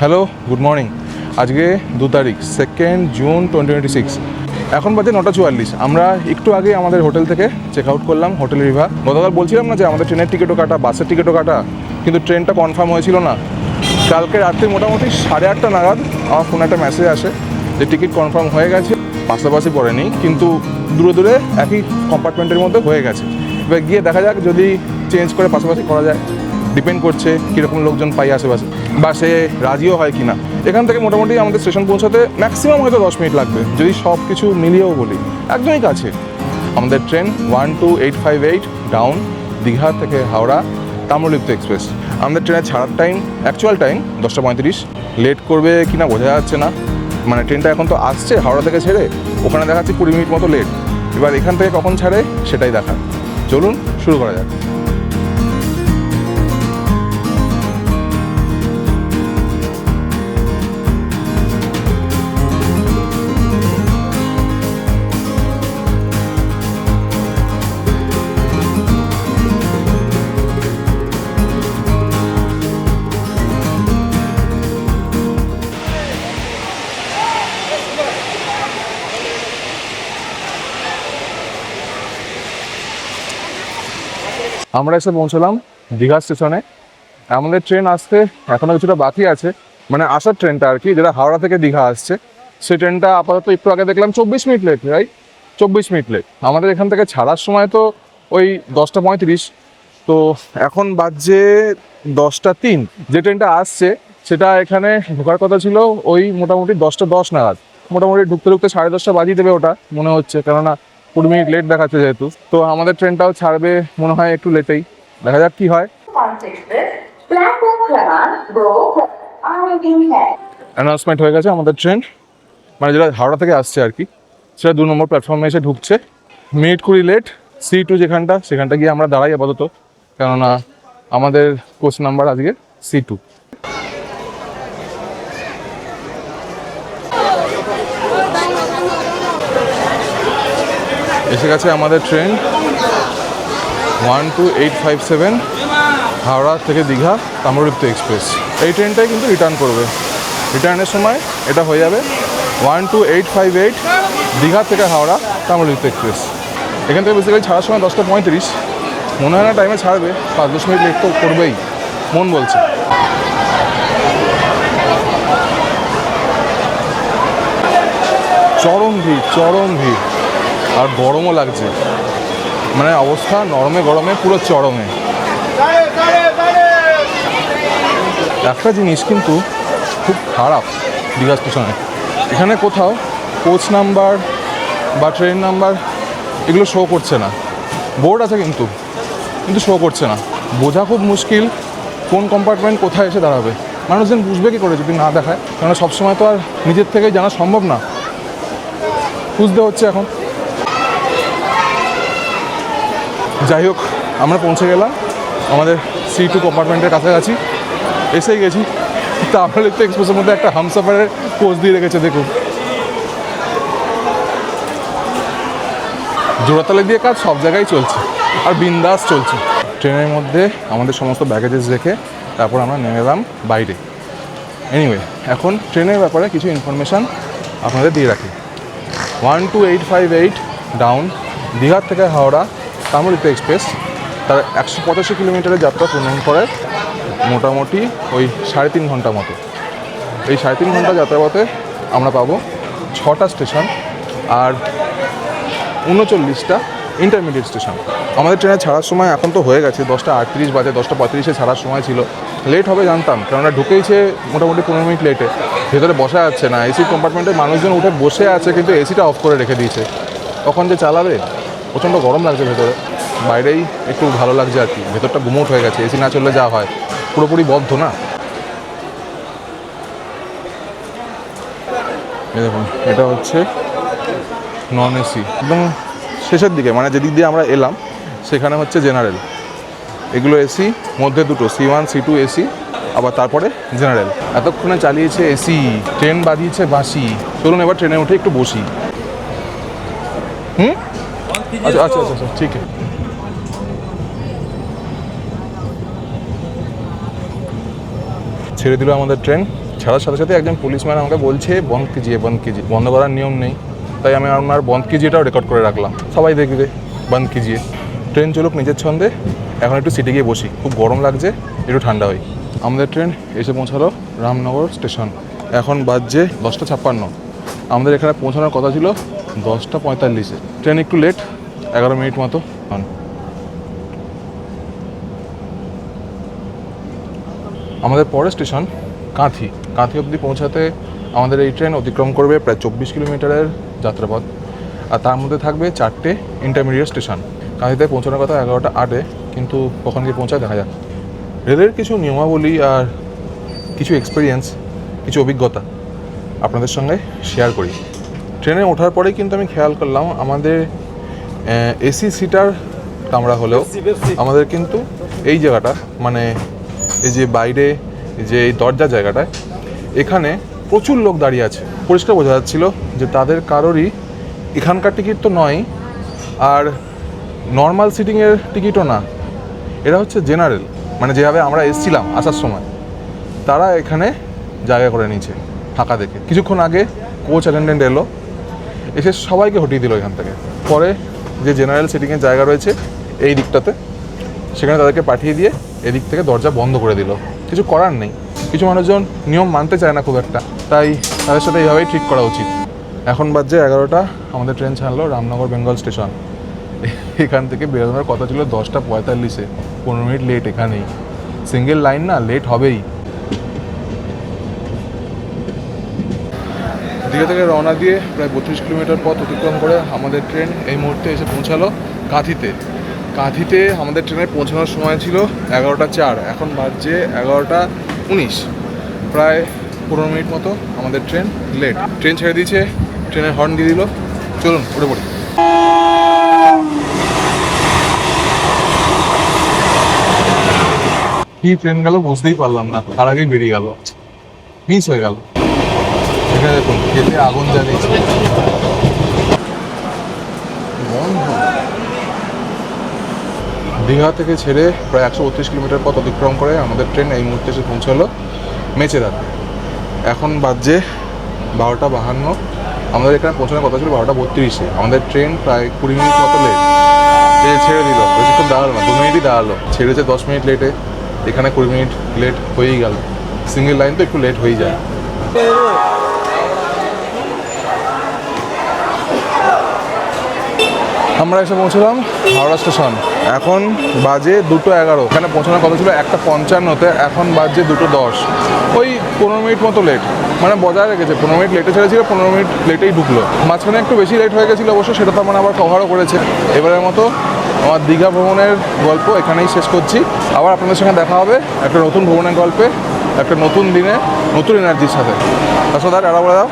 Hello, good morning. আজকে 2 তারিখ 2 June 2026। এখন বাজে 9:44। আমরা একটু আগে আমাদের হোটেল থেকে চেক আউট করলাম, হোটেল রিভা। গতকাল বলছিলাম না যে আমাদের ট্রেনের টিকিটও কাটা, বাসের টিকিটও কাটা, কিন্তু ট্রেনটা কনফার্ম হয়েছিল না। কালকে রাত্রে মোটামুটি 8:30 নাগাদ আমার ফোনে একটা মেসেজ আসে যে টিকিট কনফার্ম হয়ে গেছে। পাশাপাশি পড়েনি, কিন্তু দূরে দূরে একই কম্পার্টমেন্টের মধ্যে হয়ে গেছে। এবার গিয়ে দেখা যাক যদি চেঞ্জ করে পাশাপাশি করা যায়। ডিপেন্ড করছে কীরকম লোকজন পাই আশেপাশে, বা সে রাজিও হয় কি না। এখান থেকে মোটামুটি আমাদের স্টেশন পৌঁছাতে ম্যাক্সিমাম হয়তো 10 মিনিট লাগবে, যদি সব কিছু মিলিয়েও বলি। একদমই কাছে আমাদের ট্রেন 12858 ডাউন দীঘা থেকে হাওড়া তাম্রলিপ্ত এক্সপ্রেস। আমাদের ট্রেনের ছাড়ার টাইম, অ্যাকচুয়াল টাইম 10:35। লেট করবে কি না বোঝা যাচ্ছে না। মানে ট্রেনটা এখন তো আসছে হাওড়া থেকে ছেড়ে, ওখানে দেখাচ্ছে 20 মিনিট মতো লেট। এবার এখান থেকে কখন ছাড়ে সেটাই দেখা। চলুন শুরু করা যাক। আমরা এসে পৌঁছলাম দীঘা স্টেশনে। আমাদের ট্রেন আসতে এখনও কিছুটা বাকি আছে, মানে আসার ট্রেনটা আর কি, যেটা হাওড়া থেকে দীঘা আসছে, সেই ট্রেনটা আপাতত একটু আগে দেখলাম 24 minute late, right? 24 minute late. আমাদের এখান থেকে ছাড়ার সময় তো ওই 10:35, তো এখন বাজছে 10:03। যে ট্রেনটা আসছে সেটা এখানে ঢোকার কথা ছিল ওই মোটামুটি 10:10 নাগাদ। মোটামুটি ঢুকতে ঢুকতে 10:30 বাজিয়ে দেবে ওটা মনে হচ্ছে, কেননা 20 মিনিট লেট দেখাচ্ছে যেহেতু। তো আমাদের ট্রেনটাও ছাড়বে মনে হয় একটু লেটেই, দেখা যাক কি হয়। অ্যানাউন্সমেন্ট হয়ে গেছে আমাদের ট্রেন, মানে যেটা হাওড়া থেকে আসছে আর কি, সেটা 2 নম্বর প্ল্যাটফর্মে এসে ঢুকছে। Minute 20 late. C2 সেখানটা গিয়ে আমরা দাঁড়াই আপাতত, কেননা আমাদের কোচ নাম্বার আজকে C2। এসে গেছে আমাদের ট্রেন 12857 হাওড়া থেকে দীঘা তাম্রলিপ্ত এক্সপ্রেস। এই ট্রেনটাই কিন্তু রিটার্ন করবে। রিটার্নের সময় এটা হয়ে যাবে 12858 দীঘা থেকে হাওড়া তাম্রলিপ্ত এক্সপ্রেস। এখান থেকে বেসিক্যালি ছাড়ার সময় 10:35। মনে হয় না টাইমে ছাড়বে, 5-10 মিনিট লেট তো করবেই মন বলছে। চরম ভিড়, আর গরমও লাগছে, মানে অবস্থা গরমে পুরো চরমে। একটা জিনিস কিন্তু খুব খারাপ দীঘা স্টেশনে, এখানে কোথাও কোচ নাম্বার বা ট্রেন নাম্বার এগুলো শো করছে না। বোর্ড আছে কিন্তু শো করছে না। বোঝা খুব মুশকিল কোন কম্পার্টমেন্ট কোথায় এসে দাঁড়াবে। মানুষজন বুঝবে কী করে যদি না দেখায়, কেননা সবসময় তো আর নিজের থেকে জানা সম্ভব না। বুঝতে হচ্ছে এখন। যাই হোক, আমরা পৌঁছে গেলাম আমাদের C2 কম্পার্টমেন্টের কাছাকাছি, এসেই গেছি। তাম্রলিপ্ত এক্সপ্রেসের মধ্যে একটা হামসাফারের পোজ দিয়ে রেখেছে, দেখুন। জোড়াতালি দিয়ে কাজ সব জায়গায় চলছে, আর বিন্দাস চলছে। ট্রেনের মধ্যে আমাদের সমস্ত ব্যাগেজেস রেখে তারপর আমরা নেমে এলাম বাইরে। এনিওয়ে, এখন ট্রেনের ব্যাপারে কিছু ইনফরমেশান আপনাদের দিয়ে রাখি। 12858 ডাউন দীঘার থেকে হাওড়া তাম্রলিপ্ত এক্সপ্রেস তার 185 কিলোমিটারের যাত্রা পূরণ করে মোটামুটি ওই 3.5 ঘন্টা মতো। এই 3.5 ঘন্টা যাত্রাপথে আমরা পাবো 6টা স্টেশন আর 39টা ইন্টারমিডিয়েট স্টেশন। আমাদের ট্রেনে ছাড়ার সময় এখন তো হয়ে গেছে 10:38 বাজে, 10:35-এ ছাড়ার সময় ছিল। লেট হবে জানতাম, কেননা ঢুকেইছে মোটামুটি 15 মিনিট লেটে। ভেতরে বসা যাচ্ছে না, এসি কম্পার্টমেন্টে মানুষজন উঠে বসে আছে, কিন্তু এসিটা অফ করে রেখে দিয়েছে। কখন যে চালাবে, প্রচণ্ড গরম লাগছে ভেতরে। বাইরেই একটু ভালো লাগছে আর কি, ভেতরটা গুমোট হয়ে গেছে। এসি না চললে যা হয়, পুরোপুরি বদ্ধ না। এই দেখুন, এটা হচ্ছে নন এসি, একদম শেষের দিকে, মানে যেদিক দিয়ে আমরা এলাম সেখানে হচ্ছে জেনারেল। এগুলো এসি, মধ্যে দুটো C1 C2 এসি, আবার তারপরে জেনারেল। এতক্ষণে চালিয়েছে এসি, ট্রেন বাজিয়েছে বাঁশি। চলুন এবার ট্রেনে উঠে একটু বসি। আচ্ছা আচ্ছা আচ্ছা ঠিক আছে। ছেড়ে দিল আমাদের ট্রেন ছাড়ার সাথে সাথে একজন পুলিশম্যান আমাকে বলছে বন্ধ কিজিয়ে, বন্ধ কিজিয়ে। বন্ধ করার নিয়ম নেই, তাই আমি আমার বন্ধ কিজিয়েটাও রেকর্ড করে রাখলাম, সবাই দেখবে বন্ধ কিজিয়ে। ট্রেন চলুক নিজের ছন্দে। এখন একটু সিটে গিয়ে বসি, খুব গরম লাগছে, একটু ঠান্ডা হই। আমাদের ট্রেন এসে পৌঁছালো রামনগর স্টেশন। এখন বাজছে 10:56। আমাদের এখানে পৌঁছানোর কথা ছিল 10:45। ট্রেন একটু লেট, 11 মিনিট মতো। আমাদের পরের স্টেশন কাঁথি। কাঁথি অবধি পৌঁছাতে আমাদের এই ট্রেন অতিক্রম করবে প্রায় 24 কিলোমিটারের যাত্রাপথ, আর তার মধ্যে থাকবে 4টে ইন্টারমিডিয়েট স্টেশন। কাঁথিতে পৌঁছানোর কথা 11:08, কিন্তু কখন গিয়ে পৌঁছায় দেখা যাক। রেলের কিছু নিয়মাবলী আর কিছু এক্সপিরিয়েন্স, কিছু অভিজ্ঞতা আপনাদের সঙ্গে শেয়ার করি। ট্রেনে ওঠার পরেই কিন্তু আমি খেয়াল করলাম আমাদের এসি সিটার কামরা হলেও আমাদের কিন্তু এই জায়গাটা, মানে এই যে বাইরে যে এই দরজার জায়গাটায়, এখানে প্রচুর লোক দাঁড়িয়ে আছে। পরিষ্কার বোঝা যাচ্ছিল যে তাদের কারোরই এখানকার টিকিট তো নয়, আর নর্মাল সিটিংয়ের টিকিটও না, এরা হচ্ছে জেনারেল, মানে যেভাবে আমরা এসেছিলাম আসার সময়, তারা এখানে জায়গা করে নিয়েছে ফাঁকা দেখে। কিছুক্ষণ আগে কোচ অ্যাটেন্ডেন্ট এলো, এসে সবাইকে হটিয়ে দিল এখান থেকে। পরে যে জেনারেল সিটিংয়ের জায়গা রয়েছে এই দিকটাতে, সেখানে তাদেরকে পাঠিয়ে দিয়ে এদিক থেকে দরজা বন্ধ করে দিল। কিছু করার নেই, কিছু মানুষজন নিয়ম মানতে চায় না খুব একটা, তাই তাদের সাথে এইভাবেই ট্রিট করা উচিত। এখন বাজছে 11টা, আমাদের ট্রেন ছাড়লো রামনগর বেঙ্গল স্টেশন। এখান থেকে বেরোনোর কথা ছিল 10:45, 15 মিনিট লেট। এখানেই সিঙ্গেল লাইন না, লেট হবেই। দীঘা থেকে রওনা দিয়ে প্রায় 32 কিলোমিটার পথ অতিক্রম করে আমাদের ট্রেন এই মুহূর্তে এসে পৌঁছালো কাঁথিতে। কাঁথিতে আমাদের ট্রেনে পৌঁছানোর সময় ছিল 11:04, এখন বাজছে 11:19। প্রায় 15 মিনিট মতো আমাদের ট্রেন লেট। ট্রেন ছেড়ে দিয়েছে, ট্রেনের হর্ন দিয়ে দিল, চলুন উঠে পড়ি। কি ট্রেন গেল বুঝতেই পারলাম না, তার আগেই বেরিয়ে গেল, মিস হয়ে গেল। এখানে দেখুন খেতে আগুন জ্বালিয়েছে। দীঘা থেকে ছেড়ে প্রায় 132 কিলোমিটার পথ অতিক্রম করে আমাদের ট্রেন এই মুহূর্তে এসে পৌঁছালো মেচেদাতে। এখন বাজছে 12:52। আমাদের এখানে পৌঁছানোর কথা ছিল 12:32। আমাদের ট্রেন প্রায় 20 মিনিট মতো লেট। ছেড়ে দিল, বেশিক্ষণ দাঁড়ালো না, 2 মিনিটই দাঁড়ালো। ছেড়েছে 10 মিনিট লেটে, এখানে 20 মিনিট লেট হয়েই গেল। সিঙ্গেল লাইন তো একটু লেট হয়েই যায়। আমরা এসে পৌঁছলাম হাওড়া স্টেশন। এখন বাজে 2:11। এখানে পৌঁছানোর কথা ছিল 1:55-তে, এখন বাজে 2:10। ওই 15 মিনিট মতো লেট, মানে বজায় রেখেছে। 15 মিনিট লেটে ছেড়েছিল, 15 মিনিট লেটেই ঢুকলো। মাঝখানে একটু বেশি লেট হয়ে গেছিলো অবশ্য, সেটা তো মানে আবার কভারও করেছে। এবারের মতো আমার দীঘা ভ্রমণের গল্প এখানেই শেষ করছি। আবার আপনাদের সঙ্গে দেখা হবে একটা নতুন ভ্রমণের গল্পে, একটা নতুন দিনে, নতুন এনার্জির সাথে। আসলে দাঁড়া বলে দাও।